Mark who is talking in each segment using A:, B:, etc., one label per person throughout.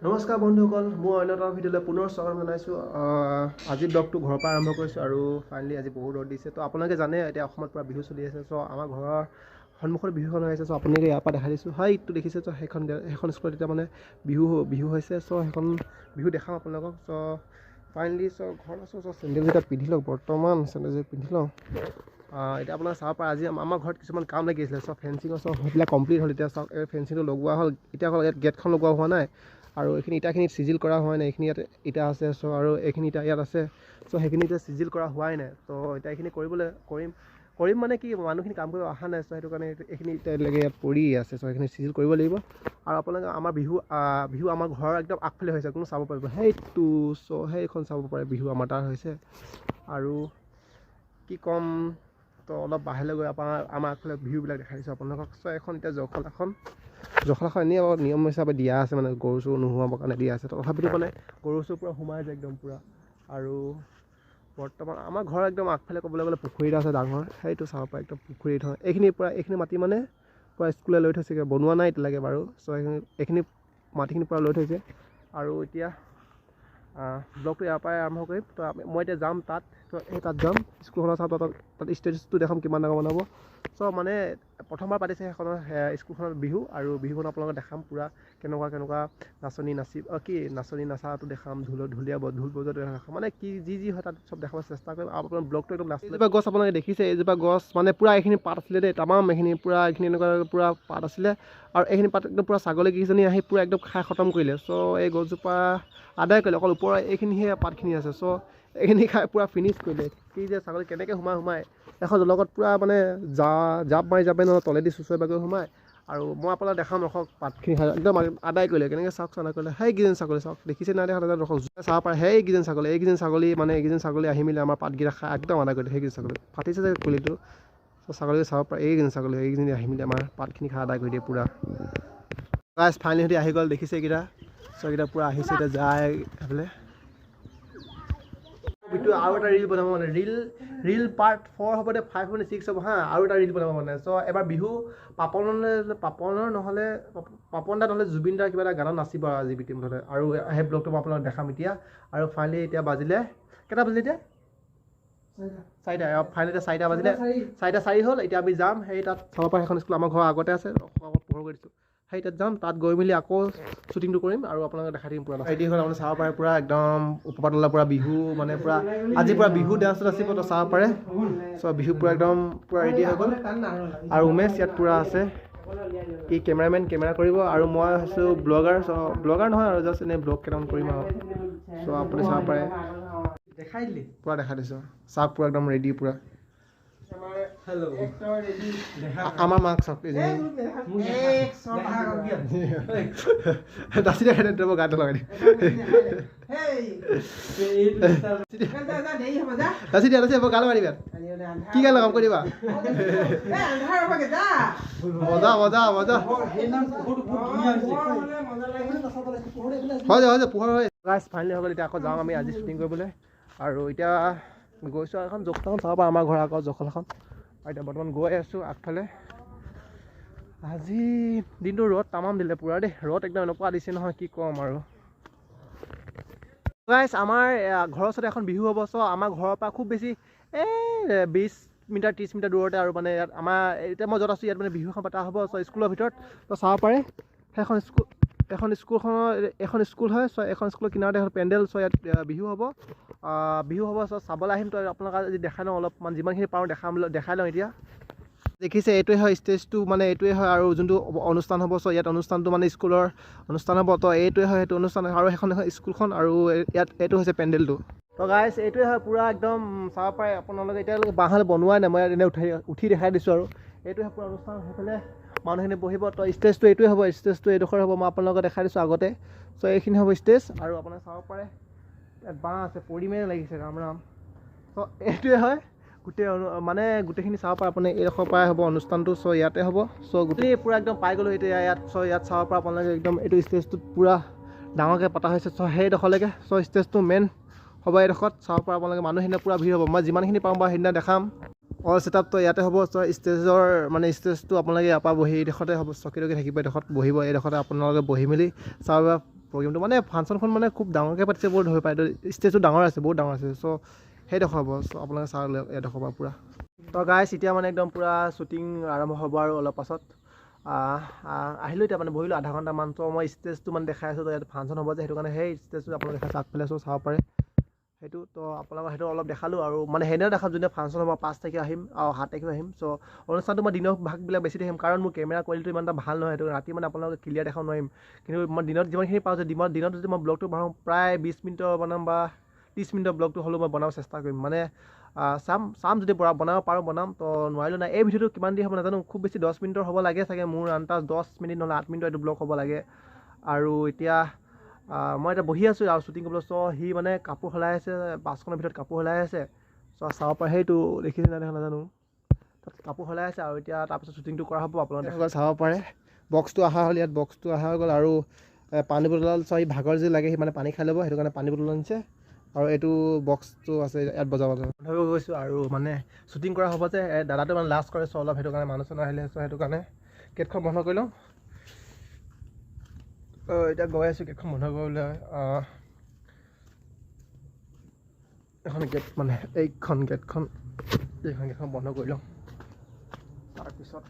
A: নমস্কাৰ বন্ধুসকল, মই অন্য এটা ভিডিঅ'লৈ পুনৰ স্বাগতম জনাইছোঁ। আজি ব্লগটো ঘৰৰ পৰা আৰম্ভ কৰিছোঁ আৰু ফাইনেলি আজি বহুত ৰ'দ দিছে। তো আপোনালোকে জানে এতিয়া অসমত পূৰা বিহু চলি আছে। চ' আমাৰ ঘৰৰ সন্মুখত বিহুখন হৈ আছে। চ' আপোনালোকে ইয়াৰ পৰা দেখা দিছোঁ, হয় ইটো দেখিছে। চ' সেইখন স্কুলত এতিয়া মানে বিহু হৈছে। চ' সেইখন বিহু দেখাওঁ আপোনালোকক। চ' ফাইনেলি ঘৰত আছোঁ। চেণ্ডেলকেইটা পিন্ধি লওঁ, বৰ্তমান চেণ্ডেলযোৰ পিন্ধি লওঁ। এতিয়া আপোনাক চাব পাৰে আজি আমাৰ ঘৰত কিছুমান কাম লাগি আছিলে। চ' ফেঞ্চিঙৰ সেইবিলাক কমপ্লিট হ'ল। এতিয়া চাওক এই ফেঞ্চিংটো লগোৱা হ'ল। এতিয়া আকৌ ইয়াত গেটখন লগোৱা হোৱা নাই আৰু এইখিনি ইটাখিনি চিজিল কৰা হোৱা নাই। এইখিনি ইয়াত ইটা আছে। চ' আৰু এইখিনি ইটা ইয়াত আছে। চ' সেইখিনি এতিয়া চিজিল কৰা হোৱাই নাই। ত' এতিয়া এইখিনি কৰিম মানে কি, মানুহখিনি কাম কৰিব অহা নাই। চ' সেইটো কাৰণে এইখিনি এতিয়ালৈকে ইয়াত পৰি আছে। চ' সেইখিনি চিজিল কৰিব লাগিব। আৰু আপোনালোকে আমাৰ বিহু আমাৰ ঘৰৰ একদম আগফালে হৈছে, কোনো চাব পাৰিব সেইটো। চ' সেইখন চাব পাৰে, বিহু আমাৰ তাৰ হৈছে। আৰু কি ক'ম, তো অলপ বাহিৰলৈ গৈ আমাৰ আগফালে ভিউবিলাক দেখাই দিছোঁ আপোনালোকক। চ' এখন এতিয়া জখলাখন এনেই অলপ নিয়ম হিচাপে দিয়া আছে, মানে গৰু চৰু নোহোৱাবৰ কাৰণে দিয়া আছে। তথাপিতো মানে গৰু চৰু পূৰা সোমাই যায় একদম পূৰা। আৰু বৰ্তমান আমাৰ ঘৰৰ একদম আগফালে ক'বলৈ গ'লে পুখুৰী এটা আছে ডাঙৰ, সেইটো চাব পাৰে একদম পুখুৰীত হয়। এইখিনি মাটি মানে পূৰা স্কুলে লৈ থৈছেগৈ, বনোৱা নাই এতিয়ালৈকে বাৰু। চ' এইখিনি মাটিখিনি পূৰা লৈ থৈছে। আৰু এতিয়া ব্লগটো ইয়াৰ পৰাই আৰম্ভ কৰিম। তো মই এতিয়া যাম তাত। তো তাত যাম, স্কুলখনৰ চাব, তাত ষ্টেজটো দেখাম কিমান ডাঙৰ বনাব। চ' মানে প্ৰথমবাৰ পাতিছে সেইখনৰ স্কুলখনত বিহু, আৰু বিহুখন আপোনালোকক দেখাম পূৰা কেনেকুৱা নাচনী নাচাটো দেখাম, ঢোল বজোৱাটো দেখাম, মানে কি যি হয় তাত চব দেখাব চেষ্টা কৰিম। আৰু আপোনাৰ ব্লগটো একদম লাষ্ট। এইজোপা গছ আপোনালোকে দেখিছে, এইজোপা গছ মানে পূৰা এইখিনি পাত আছিলে দেই, তামাম এইখিনি এনেকুৱা পূৰা পাত আছিলে। আৰু এইখিনি পাত একদম পূৰা ছাগলীকেইজনী আহি পূৰা একদম খাই খতম কৰিলে। চ' এই গছজোপা আদায় কৰিলে, অকল ওপৰৰ এইখিনিহে পাতখিনি আছে। চ' এইখিনি খাই পূৰা ফিনিছ কৰিলে। কি যে ছাগলী কেনেকৈ সোমাই এখন লগত পূৰা মানে জাপ মাৰি নহয়, তলেদি চুচৰি বাগৰি সোমায়। আৰু মই আপোনাক দেখাম, ৰখক পাতখিনি খাই একদম আদায় কৰিলে। কেনেকৈ চাওকচোন আদায় কৰিলে। সেইকেইজন ছাগলী চাওক, দেখিছে নাই দেখা নাযায়, ৰখক চাব পাৰে। এইকেইজন ছাগলী আহি মেলি আমাৰ পাতকেইটা খাই একদম আদায় কৰিলে। সেইকেইজন ছাগলী ফাটিছে যে কুলিটো। চ' ছাগলী চাব পাৰে, এইকেইজনী আহি মেলি আমাৰ পাতখিনি খাই আদায় কৰি দিয়ে পূৰা। গাইজ ফাইনেলি সিহঁতি আহি গ'ল, দেখিছে এইকেইটা। চ' এইকেইটা পূৰা আহিছে, এতিয়া যায় সেইফালে। আৰু এটা ৰিল বনাব মানে, ৰিল পাৰ্ট 4 হ'ব দে, 5 হ'ব নে 6 হ'ব হা। আৰু এটা ৰিল বনাব মানে। চ' এবাৰ বিহু পাপন দা নহ'লে জুবিন দাৰ কিবা এটা গানত নাচিব আৰু আজি বিটি মুঠতে। আৰু সেই ব্লগটো মই আপোনালোকক দেখাম এতিয়া। আৰু ফাইনেলি এতিয়া বাজিলে কেইটা বাজিলে এতিয়া 4টা। ফাইনেলি এতিয়া 4টা বাজিলে, 4:04 হ'ল। এতিয়া আমি যাম সেই তাত চাব পাৰে, সেইখন স্কুল আমাৰ ঘৰৰ আগতে আছে। পোহৰ কৰি দিছোঁ, সেই তাত যাম। তাত গৈ মেলি আকৌ শ্বুটিংটো কৰিম আৰু আপোনালোকে দেখাই দিম পূৰা। ৰেডি হ'ল, আপুনি চাব পাৰে পূৰা একদম ওপৰপাতলা পূৰা বিহু মানে পূৰা আজি পূৰা বিহু ডান্স নাচিব, তো চাব পাৰে। চ' বিহু পূৰা একদম পূৰা ৰেডি হৈ গ'ল। আৰু উমেশ ইয়াত পূৰা আছে, কি কেমেৰা কৰিব। আৰু মই হৈছোঁ ব্লগাৰ। চ' ব্লগাৰ নহয় আৰু জাষ্ট এনেই ব্লগ কেইটামান কৰিম আৰু। চ' আপুনি চাব পাৰে, পূৰা দেখাই দিছোঁ। চাওক পূৰা একদম ৰেডি পূৰা। আমাৰ মাক চাওক, দাচি দেখাই মই গাটো লগাই দিম। দাচি দিয়া মই গাল মাৰিবা, কি গাল লগাম কৈ দিবা। মজা হয় পোহৰ হয়। ফাইনেলি হৈ গ'ল। এতিয়া আকৌ যাওঁ আমি আজি শ্বুটিং কৰিবলৈ। আৰু এতিয়া গৈছোঁ এখন জখলাখন চাব পাৰে, আমাৰ ঘৰৰ আগৰ জখলাখন। আৰু এতিয়া বৰ্তমান গৈ আছোঁ আগফালে। আজি দিনটো ৰ'দ তামাম দিলে পূৰা দেই, ৰ'দ একদম এনেকুৱা দিছে নহয়, কি ক'ম আৰু। গাইজ আমাৰ ঘৰৰ ওচৰতে এখন বিহু হ'ব। চ' আমাৰ ঘৰৰ পৰা খুব বেছি 20 মিটাৰ 30 মিটাৰ দূৰতে। আৰু মানে ইয়াত আমাৰ এতিয়া মই য'ত আছোঁ ইয়াত মানে বিহু এখন পতা হ'ব। চ' স্কুলৰ ভিতৰত তো চাব পাৰে, এখন স্কুল হয়। চ' এখন স্কুলৰ কিনাৰতে এখন পেণ্ডেল। চ' ইয়াত বিহু হ'ব। চ' চাবলৈ আহিম। তো আপোনালোকে যদি দেখাই লওঁ অলপমান, যিমানখিনি পাৰোঁ দেখাই লওঁ এতিয়া। দেখিছে এইটোৱে হয় ষ্টেজটো, মানে এইটোৱে হয় আৰু যোনটো অনুষ্ঠান হ'ব। চ' ইয়াত অনুষ্ঠানটো মানে স্কুলৰ অনুষ্ঠান হ'ব। তো এইটোৱে হয় সেইটো অনুষ্ঠান, আৰু সেইখন স্কুলখন, আৰু ইয়াত এইটো হৈছে পেণ্ডেলটো। তো গাইজ এইটোৱে হয় পূৰা একদম চাব পাৰে আপোনালোকে। এতিয়ালৈকে বাঁহলে বনোৱাই নাই, মই এনেই উঠি দেখাই দিছোঁ। আৰু এইটোৱে পূৰা অনুষ্ঠান, সেইফালে মানুহখিনি বহিব। তো ষ্টেজটো এইটোৱে হ'ব, ষ্টেজটো এইডোখৰ হ'ব। মই আপোনালোকক দেখাই দিছোঁ আগতে। চ' এইখিনি হ'ব ষ্টেজ। আৰু আপোনালোকে চাব পাৰে ইয়াত বাঁহ আছে, পৰিমেই লাগিছে ৰাম। চ' এইটোৱে হয় গোটেইখিনি চাব পাৰে আপুনি। এইডোখৰ পৰাই হ'ব অনুষ্ঠানটো। চ' ইয়াতে হ'ব। চ' গোটেই পূৰা একদম পাই গ'লোঁ এতিয়া ইয়াত। চ' ইয়াত চাব পাৰে আপোনালোকে একদম এইটো ষ্টেজটোত পূৰা ডাঙৰকৈ পতা হৈছে। চ' সেইডোখৰলৈকে ষ্টেজটো মেইন হ'ব এইডোখৰত। চাব পাৰে আপোনালোকে, মানুহখিনি পূৰা ভিৰ হ'ব। মই যিমানখিনি পাৰোঁ বাৰু সেইদিনা দেখাম। অল ছেটআপটো ইয়াতে হ'ব। চ' ষ্টেজটো আপোনালোকে ইয়াৰ পৰা বহি এইডোখৰতে হ'ব, চকী থাকিব এইডোখৰত বহিব। এইডোখৰতে আপোনালোকে বহি মেলি চাব প্ৰগ্ৰেমটো মানে ফাংচনখন মানে খুব ডাঙৰকৈ পাতিছে বহুত ধৰি পায় ষ্টেজটো ডাঙৰ আছে বহুত ডাঙৰ আছে চ' সেইডোখৰ হ'ব চ' আপোনালোকে চাই লওক এডোখৰ পৰা পূৰা তো গাইছ এতিয়া মানে একদম পূৰা শ্বুটিং আৰম্ভ হ'ব আৰু অলপ পাছত আহিলোঁ এতিয়া মানে বহিলোঁ আধা ঘণ্টামান চ' মই ষ্টেজটো মানে দেখাই আছোঁ তো ইয়াত ফাংচন হ'ব যে সেইটো কাৰণে সেই ষ্টেজটো আপোনালোকে দেখাইছোঁ আগফালে চ' চাব পাৰে সেইটো তো আপোনালোকক সেইটো অলপ দেখালোঁ আৰু মানে সেইদিনা দেখাম যোনদিনা ফাংচন হ'ব 5 তাৰিখে আহিম আৰু 7 তাৰিখে আহিম চ' অনুষ্ঠানটো মই দিনৰ ভাগবিলাক বেছি দেখিম কাৰণ মোৰ কেমেৰা কোৱালিটিটো ইমান এটা ভাল নহয় সেইটো ৰাতি মানে আপোনালোকে ক্লিয়াৰ দেখাব নোৱাৰিম কিন্তু মই দিনত যিমানখিনি পাওঁ যে দিনত যদি মই ব্লগটো বনাওঁ প্ৰায় 20 মিনিটৰ বনাম বা 30 মিনিটৰ ব্লগটো হ'লেও মই বনাব চেষ্টা কৰিম মানে চাম যদি বনাব পাৰোঁ বনাম তো নোৱাৰিলোঁ নাই এই ভিডিঅ'টো কিমান দেৰি হ'ব নাজানো খুব বেছি 10 মিনিটৰ হ'ব লাগে চাগে মোৰ আন্দাজ 10 মিনিট নহ'লে 8 মিনিটৰ এইটো ব্লগ হ'ব লাগে আৰু এতিয়া মই এতিয়া বহি আছোঁ আৰু শ্বুটিং কৰিবলৈ চ' সি মানে কাপোৰ সলাই আছে বাছখনৰ ভিতৰত কাপোৰ সলাই আছে চ' চাব পাৰে সেইটো দেখিছে নাই দেখা নাজানো তাত কাপোৰ সলাই আছে আৰু এতিয়া তাৰপিছত শ্বুটিংটো কৰা হ'ব আপোনালোকে চাব পাৰে বক্সটো অহা হ'ল ইয়াত বক্সটো অহা হৈ গ'ল আৰু পানী বটল চ' সি ভাগৰ যি লাগে সি মানে পানী খাই ল'ব সেইটো কাৰণে পানী বটল আনিছে আৰু এইটো বক্সটো আছে ইয়াত বজাব ভাবি গৈছোঁ আৰু মানে শ্বুটিং কৰা হ'ব যে দাদাটো মানে লাষ্ট কৰে চ' অলপ সেইটো কাৰণে মানুহ চানুহ আহিলে চ' সেইটো কাৰণে গেটখন বন্ধ কৰি লওঁ এতিয়া গৈ আছোঁ গেটখন বন্ধ কৰিবলৈ এখন গেট মানে এইখন গেটখন বন্ধ কৰি লওঁ তাৰপিছত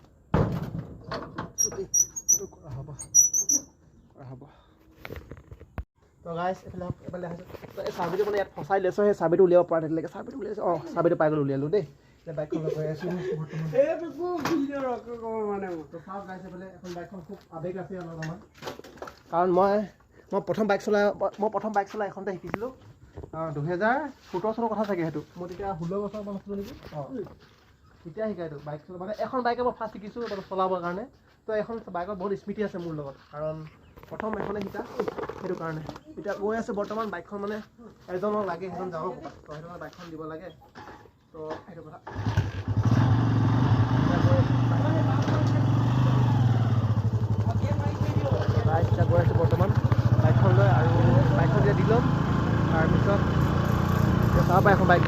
A: কৰা হ'ব তো গাইছ এইফালে দেখাইছোঁ এই চাবিটো মানে ইয়াত ফচাই লৈছোঁ সেই চাবিটো উলিয়াব পৰা তেতিয়ালৈকে চাবিটো উলিয়াইছোঁ চাবিটো পাই গ'ল উলিয়ালোঁ দেই এতিয়া বাইকখন গৈ আছোঁ এখন বাইকখন খুব আৱেগ আছে অলপমান কাৰণ মই প্ৰথম বাইক চলাই এখনতে শিকিছিলোঁ 2017 চনৰ কথা চাগে সেইটো মই তেতিয়া 16 বছৰমান আছিলোঁ নেকি তেতিয়া শিকাইছোঁ বাইক চলাব মানে এখন বাইকে মই ফাৰ্ষ্ট শিকিছোঁ চলাবৰ কাৰণে তো এখন বাইকৰ বহুত স্মৃতি আছে মোৰ লগত কাৰণ প্ৰথম এখনে শিকা সেইটো কাৰণে এতিয়া গৈ আছে বৰ্তমান বাইকখন মানে এজনক লাগে সেইজন যাব ক'ৰবাত তো সেইটো কাৰণে বাইকখন দিব লাগে তো সেইটো কথা এতিয়া গৈ আছোঁ বৰ্তমান বাইকখন লৈ আৰু বাইকখন এতিয়া দি ল'ম তাৰপিছত এতিয়া চাব পাৰে এখন বাইক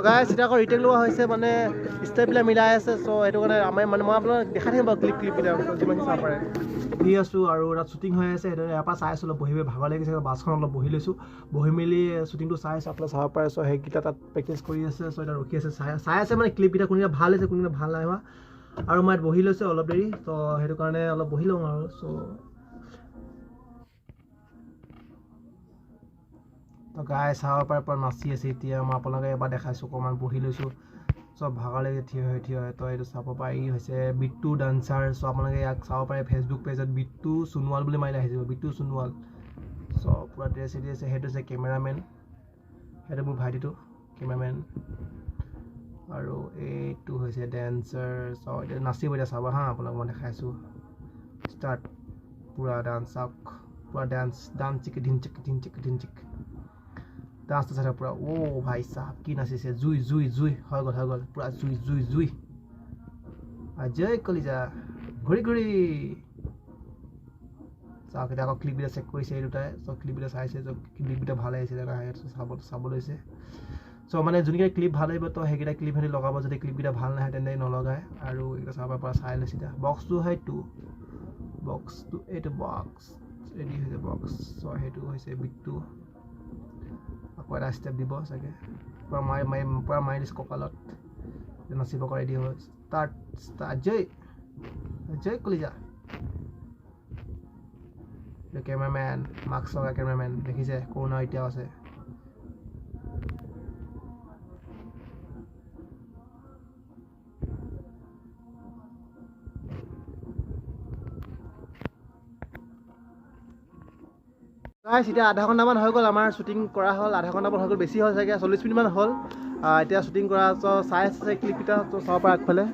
A: গাইছ এতিয়া আকৌ ৰিটেক লোৱা হৈছে মানে ষ্টেপবিলাক মিলাই আছে চ' সেইটো কাৰণে আমাৰ মানে মই আপোনাক দেখাই থাকিম বাৰু ক্লিপকেইটা যিমানখিনি চাব পাৰে বহি আছোঁ আৰু তাত শ্বুটিং হৈ আছে সেইটো ইয়াৰ পৰা চাই আছোঁ অলপ বহি ভাগৰ লাগিছে বাছখন অলপ বহি লৈছোঁ বহি মেলি শ্বুটিংটো চাই আছোঁ আপোনালোকে চাব পাৰে চ' সেইকেইটা তাত প্ৰেক্টিছ কৰি আছে চ' এতিয়া ৰখি আছে চাই আছে মানে ক্লিপকেইটা কোনকেইটা ভাল হৈছে কোনকেইটা ভাল নাই হোৱা আৰু মই ইয়াত বহি লৈছোঁ অলপ দেৰি তো সেইটো কাৰণে অলপ বহি লওঁ আৰু চ' তো গাই চাব পাৰে পৰা নাচি আছে এতিয়া মই আপোনালোকে এবাৰ দেখাইছোঁ অকণমান বহি লৈছোঁ চব ভাগৰ লাগি থিয় হয় তো এইটো চাব পাৰে ই হৈছে বিট্টু ডান্সাৰ চ' আপোনালোকে ইয়াক চাব পাৰে ফেচবুক পেজত বিট্টু সোণোৱাল বুলি মাৰিলে আহিব বিট্টু সোণোৱাল চ' পূৰা ড্ৰেছ এদি আছে সেইটো হৈছে কেমেৰামেন সেইটো মোৰ ভাইটিটো কেমেৰামেন আৰু এইটো হৈছে ডেন্সাৰ চ' এতিয়া নাচিব এতিয়া চাব হা আপোনাক মই দেখাইছোঁ ষ্টাৰ্ট পূৰা ডান্স চাওক পূৰা ডান্স চিক ডান্সটো চাই পূৰা ভাই চাহ কি নাচিছে জুই হৈ গ'ল পূৰা জুই জয় কলিজা ঘূৰি চাওক এতিয়া আকৌ ক্লিপকেইটা চেক কৰিছে এই দুটাই চ' ক্লিপকেইটা চাইছে চ' ক্লিপকেইটা ভাল আহিছিলে নাহে চাব লৈছে চ' মানে যোনকেইটা ক্লিপ ভাল আহিব তো সেইকেইটা ক্লিপ সিহঁতি লগাব যদি ক্লিপকেইটা ভাল নাহে তেন্তে নলগায় আৰু এইকেইটা চাব পৰা চাই লৈছে এতিয়া বক্সটো এইটো বক্স ৰেডি হৈছে বক্স চ' সেইটো হৈছে বিট্টু আকৌ এটা ষ্টেপ দিব চাগে পূৰা মাৰি দিছে কঁকালত নাচিব কৰা ৰেডি হয় ষ্টাৰ্ট জয় কলিজা কেমেৰামেন মাস্ক লগা কেমেৰামেন দেখিছে কৰোণা এতিয়াও আছে এতিয়া আধা ঘণ্টামান হৈ গ'ল আমাৰ শ্বুটিং কৰা হ'ল আধা ঘণ্টামান হৈ গ'ল বেছি হ'ল চাগে 40 মিনিটমান হ'ল এতিয়া শ্বুটিং কৰা চ' চাই আছে ক্লিপকেইটা চ' চাব পাৰে আগফালে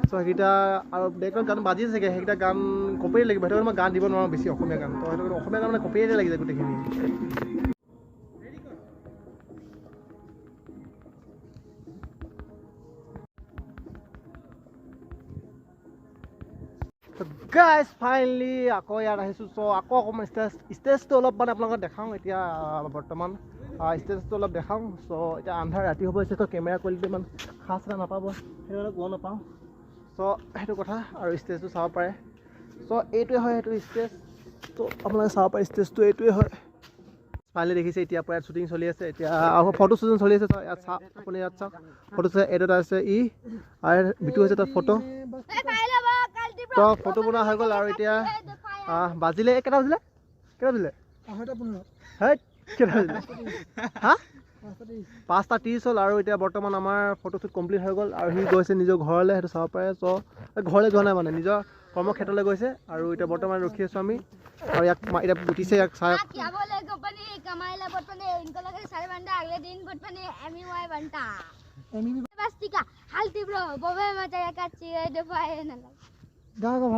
A: চ' সেইকেইটা আৰু বেকগ্ৰাউণ্ড গান বাজি চাগে সেইকেইটা গান কপিয়ে লাগিব সেইটো কাৰণে মই গান দিব নোৱাৰোঁ বেছি অসমীয়া গান তো সেইটো অসমীয়া গান মানে কপিয়ে লাগি যায় গোটেইখিনি গাইজ ফাইনেলি আকৌ ইয়াত আহিছোঁ চ' আকৌ অকণমান ষ্টেজটো অলপ মানে আপোনালোকক দেখাওঁ এতিয়া বৰ্তমান ষ্টেজটো অলপ দেখাওঁ চ' এতিয়া আন্ধাৰ ৰাতি হ'ব হৈছে তো কেমেৰা কোৱালিটি ইমান খাছ এটা নাপাব সেইটো গম নাপাওঁ চ' চ' সেইটো কথা আৰু ষ্টেজটো চাব পাৰে চ' এইটোৱে হয় সেইটো ষ্টেজ ত' আপোনালোকে চাব পাৰে ষ্টেজটো এইটোৱে হয় ফাইনেলি দেখিছে এতিয়া পৰা ইয়াত শ্বুটিং চলি আছে এতিয়া আকৌ ফটো শ্বুটিং চলি আছে ইয়াত চাওক আপুনি ইয়াত চাওক ফটো চাই এইটো এটা আছে আৰু বিটু হৈছে তাত ফটো তো ফটো বনোৱা হৈ গ'ল আৰু এতিয়া বাজিলে কেইটা বাজিলে হেই কেইটা বাজিলে হা 5:30 হ'ল আৰু এতিয়া বৰ্তমান আমাৰ ফটোশ্বুট কমপ্লিট হৈ গ'ল আৰু সি গৈছে নিজৰ ঘৰলৈ সেইটো চাব পাৰে চ' ঘৰলৈ যোৱা নাই মানে নিজৰ কৰ্মক্ষেত্ৰলৈ গৈছে আৰু এতিয়া বৰ্তমান ৰখি আছোঁ আমি আৰু ইয়াক এতিয়া উঠিছে ইয়াক চাই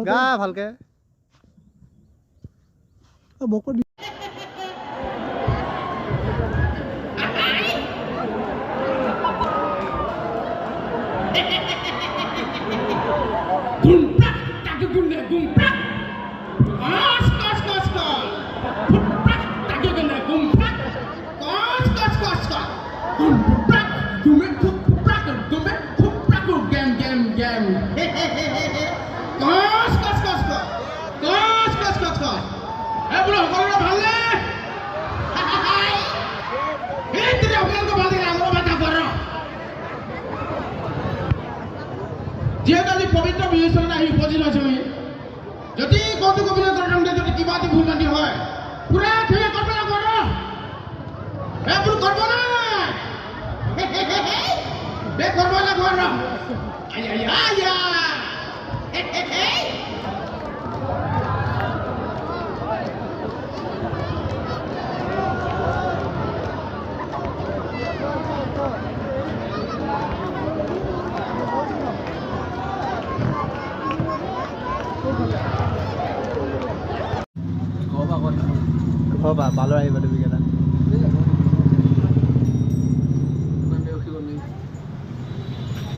A: গা ভালকে
B: যেহেতু আজি পবিত্ৰ বিবেচনা আহি উপস্থিত হৈছোঁ যদি কৌতুক অভিনেতাৰ কামতে যদি কিবা এটি ভুল মানি হয় পুৰা খেলে কৰিব লাগিব এইবোৰ কৰিব নাই বে কৰিব লাগিব
A: ঘৰ পৰা বালৰ আহিব তুমি কেইটা